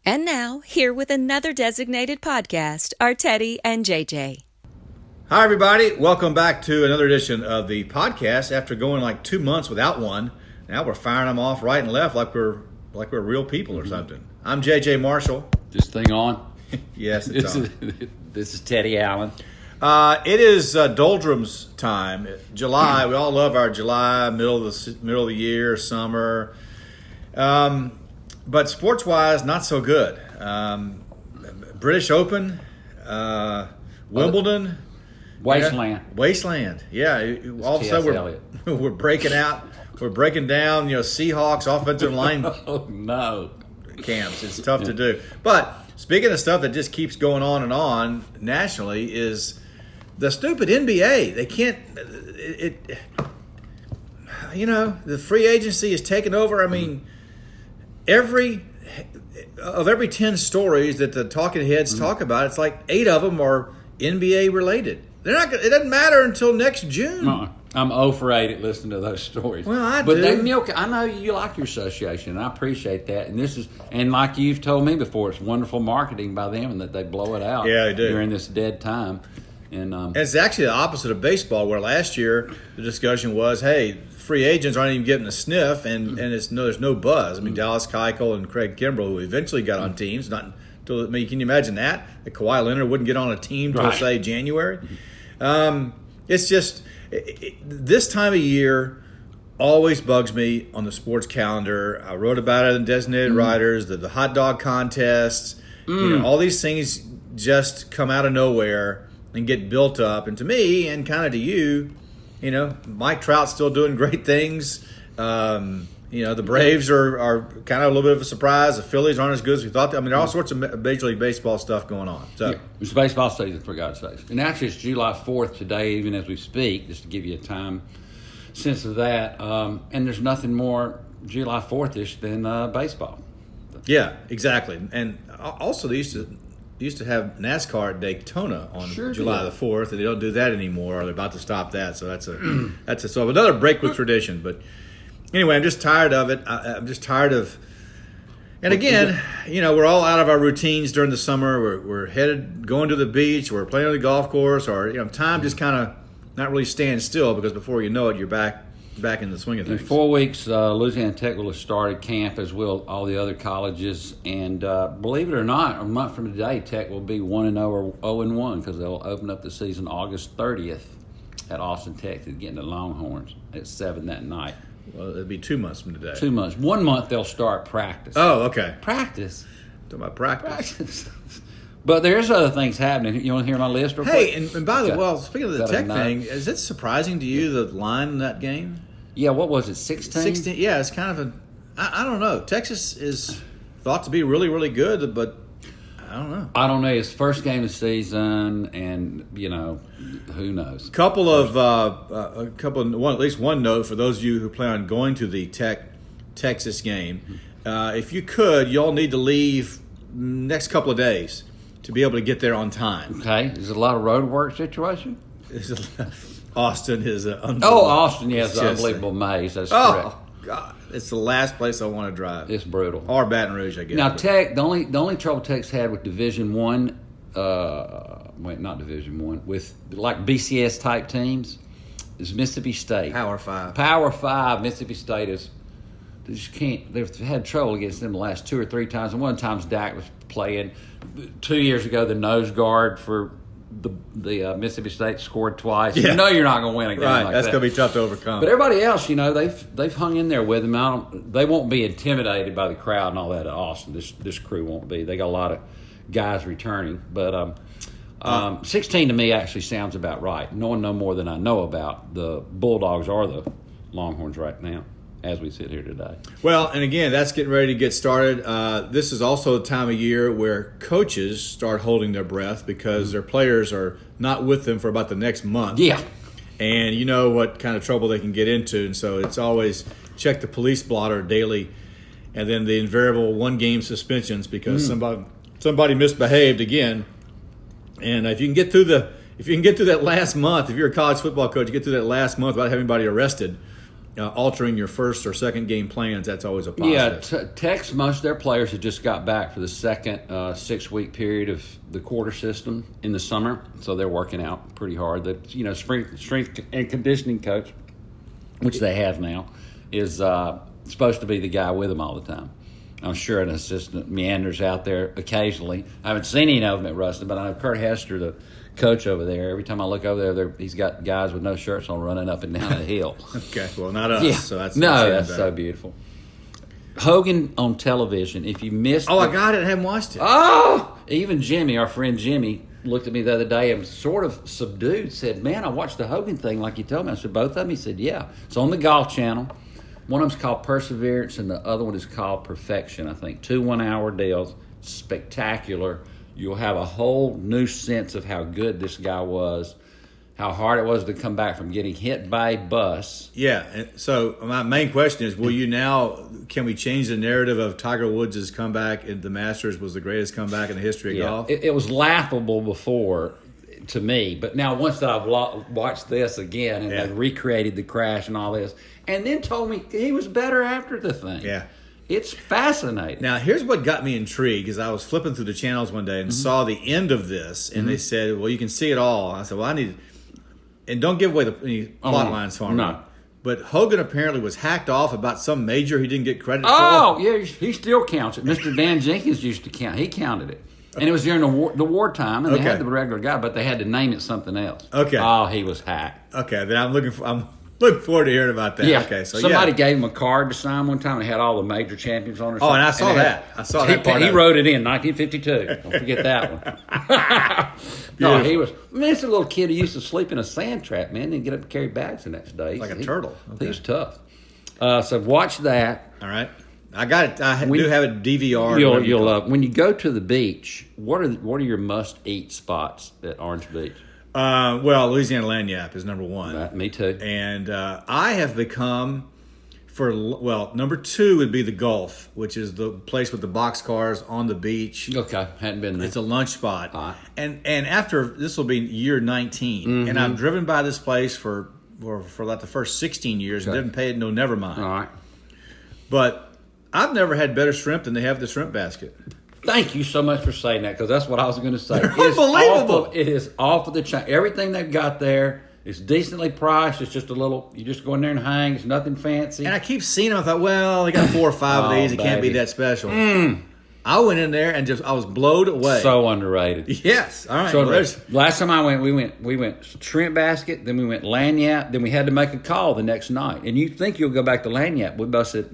And now, here with another designated podcast are Teddy and JJ. Hi, everybody. Welcome back to another edition of the podcast. After going like 2 months without one, now we're firing them off right and left like we're real people or something. I'm JJ Marshall. This thing on? Yes, it's on. This is Teddy Allen. It is doldrums time. July. We all love our July, middle of the year, summer. But sports-wise, not so good. British Open, Wimbledon. Wasteland. Wasteland. Yeah. All of a sudden we're breaking out. We're breaking down, Seahawks offensive line Oh, no. camps. It's tough to do. But speaking of stuff that just keeps going on and on nationally is the stupid NBA. They can't the free agency is taking over. I mean, every 10 stories that the talking heads talk about, it's like 8 of them are NBA related. They're not. It doesn't matter until next June. I'm 0 for 8 at listening to those stories. Well, I but do. They milk it. I know you like your association, and I appreciate that. And like you've told me before, it's wonderful marketing by them, and that they blow it out. Yeah, they do. During this dead time. And it's actually the opposite of baseball, where last year the discussion was, hey, free agents aren't even getting a sniff, and there's no buzz. I mean, Dallas Keuchel and Craig Kimbrell, who eventually got on teams, can you imagine that Kawhi Leonard wouldn't get on a team till say January? It's just this time of year always bugs me on the sports calendar. I wrote about it in Designated Writers, the hot dog contests. All these things just come out of nowhere and get built up. And to me, and kind of to you, Mike Trout's still doing great things. The Braves are kind of a little bit of a surprise. The Phillies aren't as good as we thought. I mean, there are all sorts of Major League Baseball stuff going on. So it's baseball season, for God's sakes. And actually, it's July 4th today, even as we speak, just to give you a time sense of that. And there's nothing more July 4th-ish than baseball. Yeah, exactly. And also, they used to have NASCAR at Daytona on July the 4th, and they don't do that anymore. They're about to stop that. So that's another break with tradition. But anyway, I'm just tired of it. I'm just tired of. And again, we're all out of our routines during the summer. We're going to the beach, we're playing on the golf course, or time just kind of not really stands still, because before you know it, you're back in the swing of things. In 4 weeks, Louisiana Tech will have started camp, as will all the other colleges. And believe it or not, a month from today, Tech will be 1-0 or 0-1, because they'll open up the season August 30th at Austin, Texas, getting the Longhorns at 7 that night. Well, it'll be 2 months from today. 2 months. 1 month they'll start practice. Oh, okay. Practice. Talking about practice. But there's other things happening. You want to hear my list real quick? Hey, and by the way, speaking of the Tech thing, is it surprising to you, the line in that game? Yeah, what was it, 16? 16, yeah, it's kind of I don't know. Texas is thought to be really, really good, but I don't know. I don't know. It's first game of the season, and, who knows? At least one note for those of you who plan on going to the Texas game. If you could, y'all need to leave next couple of days to be able to get there on time. Okay. Is it a lot of road work situation? Austin is unbelievable. Oh, Austin, yes, an unbelievable maze. That's correct. Oh, God. It's the last place I want to drive. It's brutal. Or Baton Rouge, I guess. Now, Tech, the only trouble Tech's had with Division One, not Division One, with like BCS type teams, is Mississippi State. Power 5. Power 5, Mississippi State is. They just can't. They've had trouble against them the last 2 or 3 times. And one time Dak was playing 2 years ago. The nose guard for the Mississippi State scored twice. Yeah. You know you're not going to win a game like that. That's going to be tough to overcome. But everybody else, they've hung in there with them. They won't be intimidated by the crowd and all that at Austin. This crew won't be. They got a lot of guys returning. But 16 to me actually sounds about right. Knowing no more than I know about the Bulldogs or the Longhorns right now, as we sit here today. Well, and again, that's getting ready to get started. This is also the time of year where coaches start holding their breath because their players are not with them for about the next month. Yeah. And you know what kind of trouble they can get into. And so it's always check the police blotter daily, and then the invariable 1-game suspensions because somebody misbehaved again. And if you can get through that last month, if you're a college football coach, you get through that last month without having anybody arrested, altering your first or second game plans, that's always a positive. Yeah, Tech's most of their players have just got back for the second 6-week period of the quarter system in the summer, so they're working out pretty hard. The strength and conditioning coach, which they have now, is supposed to be the guy with them all the time. I'm sure an assistant meanders out there occasionally. I haven't seen any of them at Ruston, but I know Kurt Hester, the coach over there, every time I look over there, he's got guys with no shirts on running up and down a hill. Okay, well, not us. Yeah. So that's so beautiful. Hogan on television, if you missed... I got it. I haven't watched it. Oh! Even Jimmy, our friend Jimmy, looked at me the other day and sort of subdued, said, man, I watched the Hogan thing like you told me. I said, both of them? He said, yeah. It's on the Golf Channel. One of them's called Perseverance, and the other one is called Perfection, I think. 2 one-hour deals. Spectacular. You'll have a whole new sense of how good this guy was, how hard it was to come back from getting hit by a bus. Yeah, and so my main question is, can we change the narrative of Tiger Woods' comeback at the Masters was the greatest comeback in the history of golf? It was laughable before to me, but now once I've watched this again and they recreated the crash and all this, and then told me he was better after the thing. Yeah. It's fascinating. Now, here's what got me intrigued, because I was flipping through the channels one day and saw the end of this, and they said, well, you can see it all. I said, well, I need... And don't give away any plot lines for me. No. But Hogan apparently was hacked off about some major he didn't get credit for. Oh, yeah, he still counts it. Mr. Dan Jenkins used to count. He counted it. And it was during the wartime, and they had the regular guy, but they had to name it something else. Okay. Oh, he was hacked. Okay, then I'm looking forward to hearing about that. Yeah. Okay, so somebody gave him a card to sign one time and had all the major champions on it. Oh, and I saw that. I saw that part. He wrote it in 1952. Don't forget that one. No, he was. I mean, it's a little kid who used to sleep in a sand trap, man, and get up and carry bags the next day. Like a turtle. Okay. He was tough. So watch that. All right. I got it. I do have a DVR. You'll when you go to the beach, what are your must-eat spots at Orange Beach? Well, Louisiana Lagniappe is number one. Me too. And I have become, number 2 would be the Gulf, which is the place with the boxcars on the beach. Okay, hadn't been there. It's a lunch spot. Right. And after, this will be year 19, and I've driven by this place for like the first 16 years and didn't pay it, never mind. All right. But I've never had better shrimp than they have the shrimp basket. Thank you so much for saying that, because that's what I was going to say. They're unbelievable. It is off of the chain. Everything they've got there is decently priced. It's just you just go in there and hang. It's nothing fancy. And I keep seeing them. I thought, well, they got 4 or 5 of these. It can't be that special. I went in there and I was blown away. So underrated. Yes. All right. So last time I went, we went shrimp basket, then we went lagniappe, then we had to make a call the next night. And you think you'll go back to lagniappe? We busted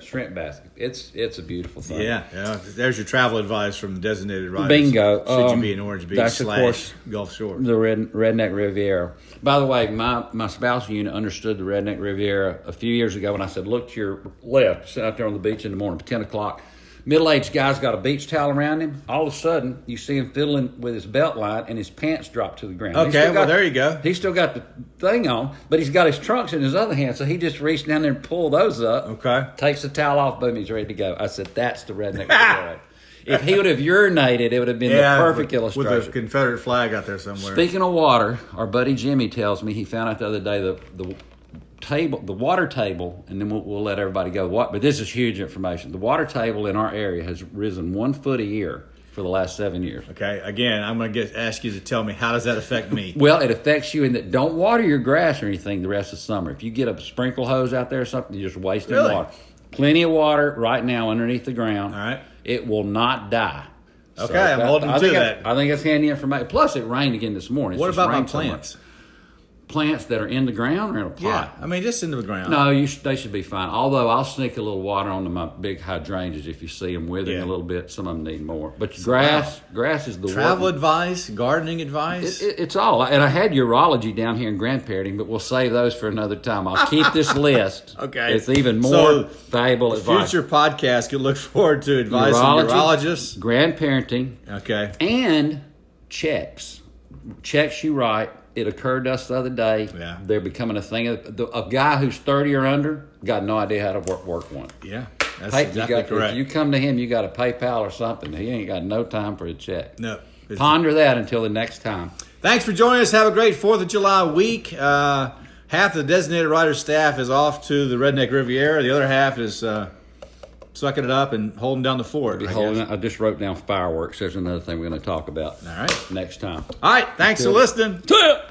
shrimp basket. It's a beautiful thing. Yeah. There's your travel advice from Designated Riders. Bingo. Should you be in Orange Beach that's, of course, Gulf Shore. The Redneck Riviera. By the way, my spousal unit understood the Redneck Riviera a few years ago when I said, look to your left, sit out there on the beach in the morning, 10 o'clock. Middle-aged guy's got a beach towel around him. All of a sudden, you see him fiddling with his belt line, and his pants drop to the ground. Okay, there you go. He's still got the thing on, but he's got his trunks in his other hand, so he just reached down there and pulled those up. Okay. Takes the towel off, boom, he's ready to go. I said, that's the Redneck Riviera. If he would have urinated, it would have been the perfect illustration. With a Confederate flag out there somewhere. Speaking of water, our buddy Jimmy tells me he found out the other day the water table, and then we'll let everybody go. But this is huge information. The water table in our area has risen 1 foot a year for the last 7 years. Okay, again, I'm going to ask you to tell me, how does that affect me? Well, it affects you in that don't water your grass or anything the rest of the summer. If you get a sprinkle hose out there or something, you're just wasting water. Plenty of water right now underneath the ground. All right. It will not die. Okay, I'm holding to that. I think that's handy information. Plus, it rained again this morning. What about my plants? Plants that are in the ground or in a pot? Yeah, I mean, just into the ground. No, they should be fine. Although I'll sneak a little water onto my big hydrangeas if you see them withering a little bit. Some of them need more. But grass is the travel advice, gardening advice. It's all. And I had urology down here in grandparenting, but we'll save those for another time. I'll keep this list. Okay, it's even more valuable advice. Future podcast could look forward to advice on urologists, grandparenting. Okay, and checks you write. It occurred to us the other day. Yeah. They're becoming a thing. A guy who's 30 or under got no idea how to work one. Yeah, that's exactly correct. If you come to him, you got a PayPal or something. He ain't got no time for a check. No. Ponder that until the next time. Thanks for joining us. Have a great 4th of July week. Have half the designated rider staff is off to the Redneck Riviera. The other half is sucking it up and holding down the fort. I just wrote down fireworks. There's another thing we're going to talk about All right. next time. All right. Thanks for listening. See ya.